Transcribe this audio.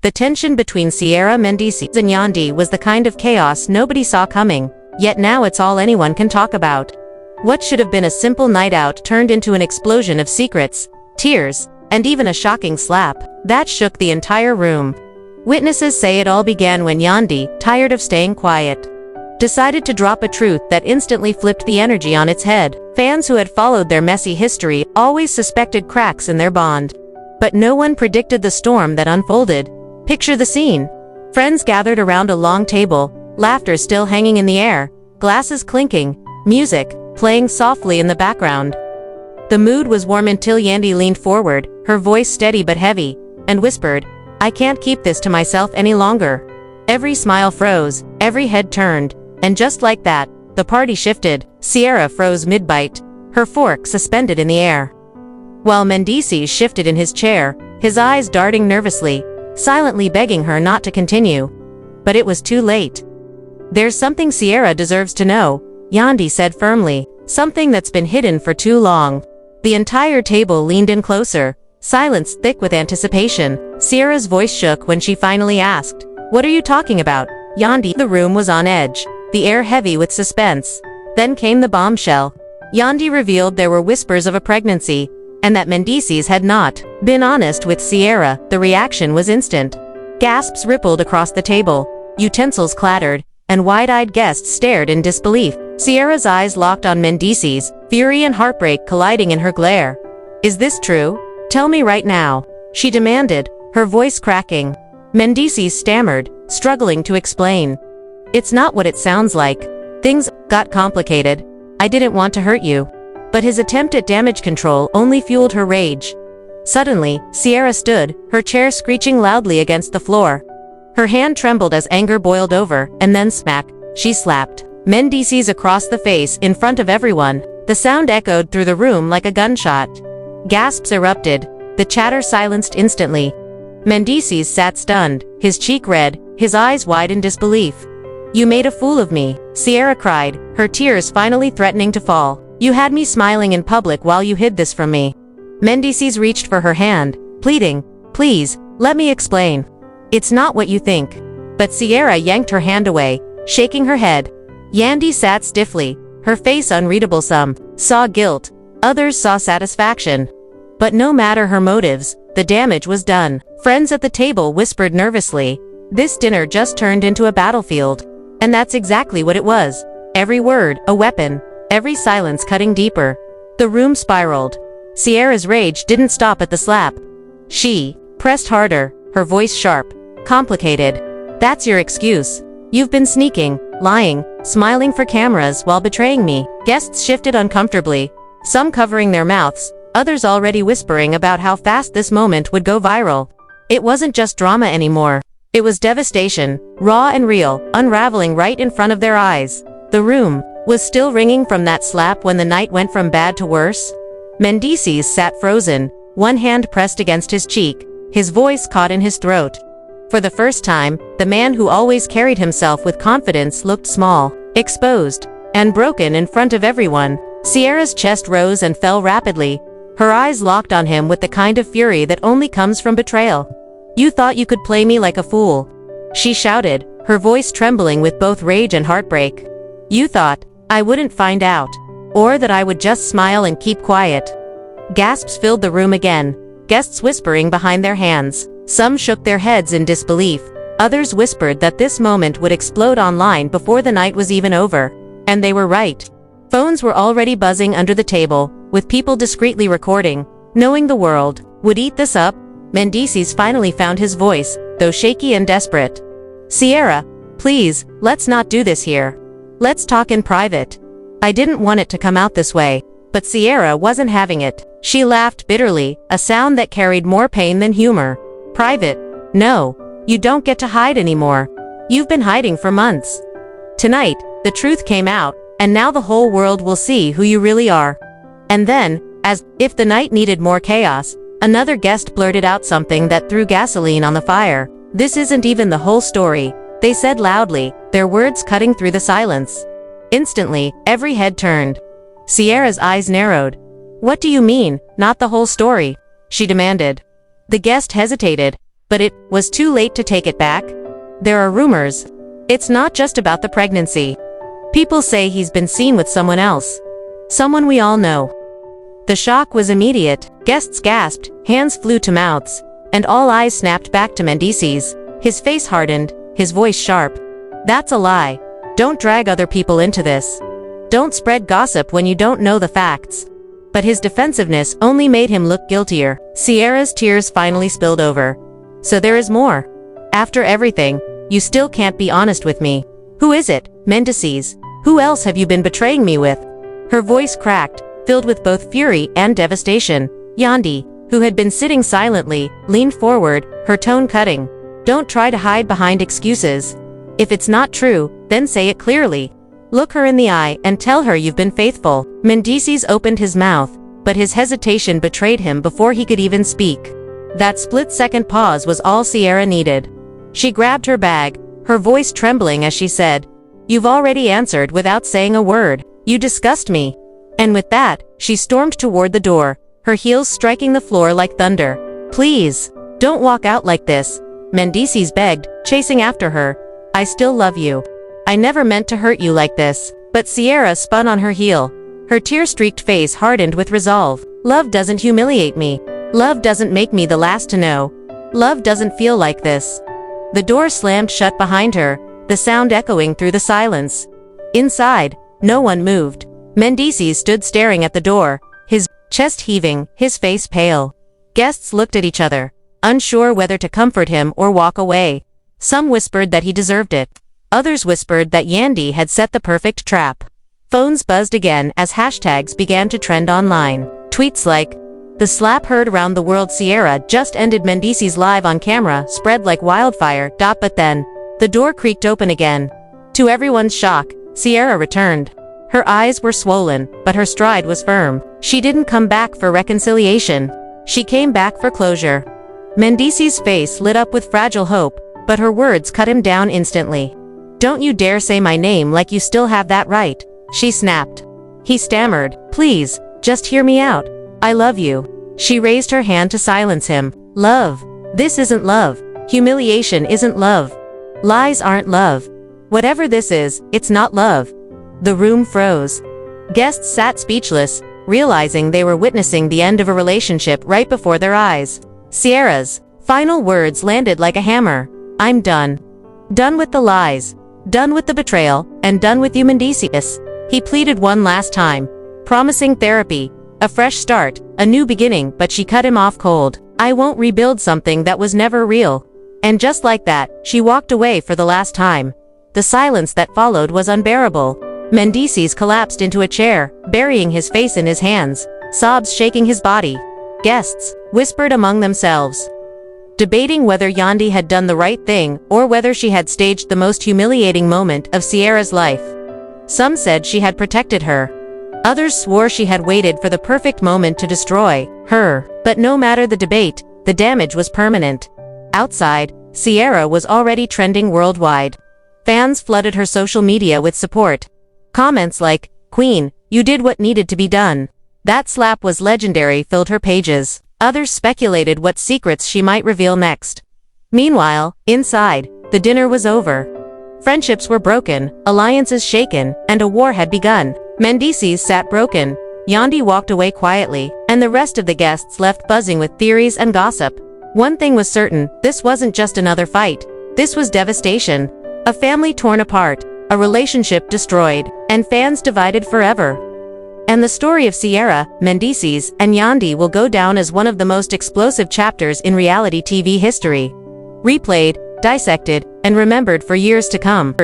The tension between Sierra, Mendeecees, and Yandy was the kind of chaos nobody saw coming, yet now it's all anyone can talk about. What should have been a simple night out turned into an explosion of secrets, tears, and even a shocking slap that shook the entire room. Witnesses say it all began when Yandy, tired of staying quiet, decided to drop a truth that instantly flipped the energy on its head. Fans who had followed their messy history always suspected cracks in their bond. But no one predicted the storm that unfolded. Picture the scene. Friends gathered around a long table, laughter still hanging in the air, glasses clinking, music playing softly in the background. The mood was warm until Yandy leaned forward, her voice steady but heavy, and whispered, "I can't keep this to myself any longer." Every smile froze, every head turned, and just like that, the party shifted. Sierra froze mid-bite, her fork suspended in the air, while Mendeecees shifted in his chair, his eyes darting nervously, silently begging her not to continue. But it was too late. "There's something Sierra deserves to know," Yandy said firmly, "something that's been hidden for too long." The entire table leaned in closer, silence thick with anticipation. Sierra's voice shook when she finally asked, "What are you talking about, Yandy?" The room was on edge, the air heavy with suspense. Then came the bombshell. Yandy revealed there were whispers of a pregnancy, and that Mendeecees had not been honest with Sierra. The reaction was instant. Gasps rippled across the table, utensils clattered, and wide-eyed guests stared in disbelief. Sierra's eyes locked on Mendeecees, fury and heartbreak colliding in her glare. "Is this true? Tell me right now," she demanded, her voice cracking. Mendeecees stammered, struggling to explain. "It's not what it sounds like. Things got complicated. I didn't want to hurt you." But his attempt at damage control only fueled her rage. Suddenly, Sierra stood, her chair screeching loudly against the floor. Her hand trembled as anger boiled over, and then smack, she slapped Mendeecees across the face in front of everyone. The sound echoed through the room like a gunshot. Gasps erupted, the chatter silenced instantly. Mendeecees sat stunned, his cheek red, his eyes wide in disbelief. "You made a fool of me," Sierra cried, her tears finally threatening to fall. "You had me smiling in public while you hid this from me." Mendeecees reached for her hand, pleading, "Please, let me explain. It's not what you think." But Sierra yanked her hand away, shaking her head. Yandy sat stiffly, her face unreadable. Some saw guilt, others saw satisfaction. But no matter her motives, the damage was done. Friends at the table whispered nervously, "This dinner just turned into a battlefield." And that's exactly what it was. Every word, a weapon, every silence cutting deeper. The room spiraled. Sierra's rage didn't stop at the slap. She pressed harder, her voice sharp, complicated. "That's your excuse. You've been sneaking, lying, smiling for cameras while betraying me." Guests shifted uncomfortably, some covering their mouths, others already whispering about how fast this moment would go viral. It wasn't just drama anymore. It was devastation, raw and real, unraveling right in front of their eyes. The room was still ringing from that slap when the night went from bad to worse. Mendeecees sat frozen, one hand pressed against his cheek, his voice caught in his throat. For the first time, the man who always carried himself with confidence looked small, exposed, and broken in front of everyone. Sierra's chest rose and fell rapidly, her eyes locked on him with the kind of fury that only comes from betrayal. "You thought you could play me like a fool," she shouted, her voice trembling with both rage and heartbreak. "You thought I wouldn't find out, or that I would just smile and keep quiet." Gasps filled the room again, guests whispering behind their hands. Some shook their heads in disbelief, others whispered that this moment would explode online before the night was even over. And they were right. Phones were already buzzing under the table, with people discreetly recording, knowing the world would eat this up. Mendeecees finally found his voice, though shaky and desperate. "Sierra, please, let's not do this here. Let's talk in private. I didn't want it to come out this way." But Sierra wasn't having it. She laughed bitterly, a sound that carried more pain than humor. "Private? No. You don't get to hide anymore. You've been hiding for months. Tonight, the truth came out, and now the whole world will see who you really are." And then, as if the night needed more chaos, another guest blurted out something that threw gasoline on the fire. "This isn't even the whole story," they said loudly, their words cutting through the silence. Instantly, every head turned. Sierra's eyes narrowed. "What do you mean, not the whole story?" she demanded. The guest hesitated, But it was too late to take it back. There are rumors. It's not just about the pregnancy. People say he's been seen with someone else. Someone we all know. The shock was immediate. Guests gasped, hands flew to mouths, and all eyes snapped back to Mendeecees. His face hardened, his voice sharp. That's a lie. Don't drag other people into this. Don't spread gossip when you don't know the facts. But his defensiveness only made him look guiltier. Sierra's tears finally spilled over. So there is more. After everything, you still can't be honest with me. Who is it, Mendeecees? Who else have you been betraying me with? Her voice cracked, filled with both fury and devastation. Yandy, who had been sitting silently, leaned forward, her tone cutting. Don't try to hide behind excuses. If it's not true, then say it clearly. Look her in the eye and tell her you've been faithful. Mendeecees opened his mouth, but his hesitation betrayed him before he could even speak. That split-second pause was all Sierra needed. She grabbed her bag, her voice trembling as she said, "You've already answered without saying a word. You disgust me." And with that, she stormed toward the door, her heels striking the floor like thunder. "Please, don't walk out like this," Mendeecees begged, chasing after her. "I still love you. I never meant to hurt you like this." But Sierra spun on her heel. Her tear-streaked face hardened with resolve. "Love doesn't humiliate me. Love doesn't make me the last to know. Love doesn't feel like this." The door slammed shut behind her, the sound echoing through the silence. Inside, no one moved. Mendeecees stood staring at the door, his chest heaving, his face pale. Guests looked at each other, unsure whether to comfort him or walk away. Some whispered that he deserved it. Others whispered that Yandy had set the perfect trap. Phones buzzed again as hashtags began to trend online. Tweets like, "The slap heard around the world, Sierra just ended Mendeecees live on camera," spread like wildfire. But then, the door creaked open again. To everyone's shock, Sierra returned. Her eyes were swollen, but her stride was firm. She didn't come back for reconciliation. She came back for closure. Mendeecees' face lit up with fragile hope, but her words cut him down instantly. "Don't you dare say my name like you still have that right," she snapped. He stammered, "Please, just hear me out. I love you." She raised her hand to silence him. "Love. This isn't love. Humiliation isn't love. Lies aren't love. Whatever this is, it's not love." The room froze. Guests sat speechless, realizing they were witnessing the end of a relationship right before their eyes. Sierra's final words landed like a hammer. "I'm done. Done with the lies. Done with the betrayal, and done with you, Mendeecees." He pleaded one last time, promising therapy, a fresh start, a new beginning, but she cut him off cold. "I won't rebuild something that was never real." And just like that, she walked away for the last time. The silence that followed was unbearable. Mendeecees collapsed into a chair, burying his face in his hands, sobs shaking his body. Guests whispered among themselves, debating whether Yandy had done the right thing or whether she had staged the most humiliating moment of Sierra's life. Some said she had protected her. Others swore she had waited for the perfect moment to destroy her. But no matter the debate, the damage was permanent. Outside, Sierra was already trending worldwide. Fans flooded her social media with support. Comments like, "Queen, you did what needed to be done. That slap was legendary," filled her pages. Others speculated what secrets she might reveal next. Meanwhile, inside, the dinner was over. Friendships were broken, alliances shaken, and a war had begun. Mendeecees sat broken. Yandy walked away quietly, and the rest of the guests left buzzing with theories and gossip. One thing was certain, this wasn't just another fight. This was devastation. A family torn apart, a relationship destroyed, and fans divided forever. And the story of Sierra, Mendeecees, and Yandy will go down as one of the most explosive chapters in reality TV history. Replayed, dissected, and remembered for years to come.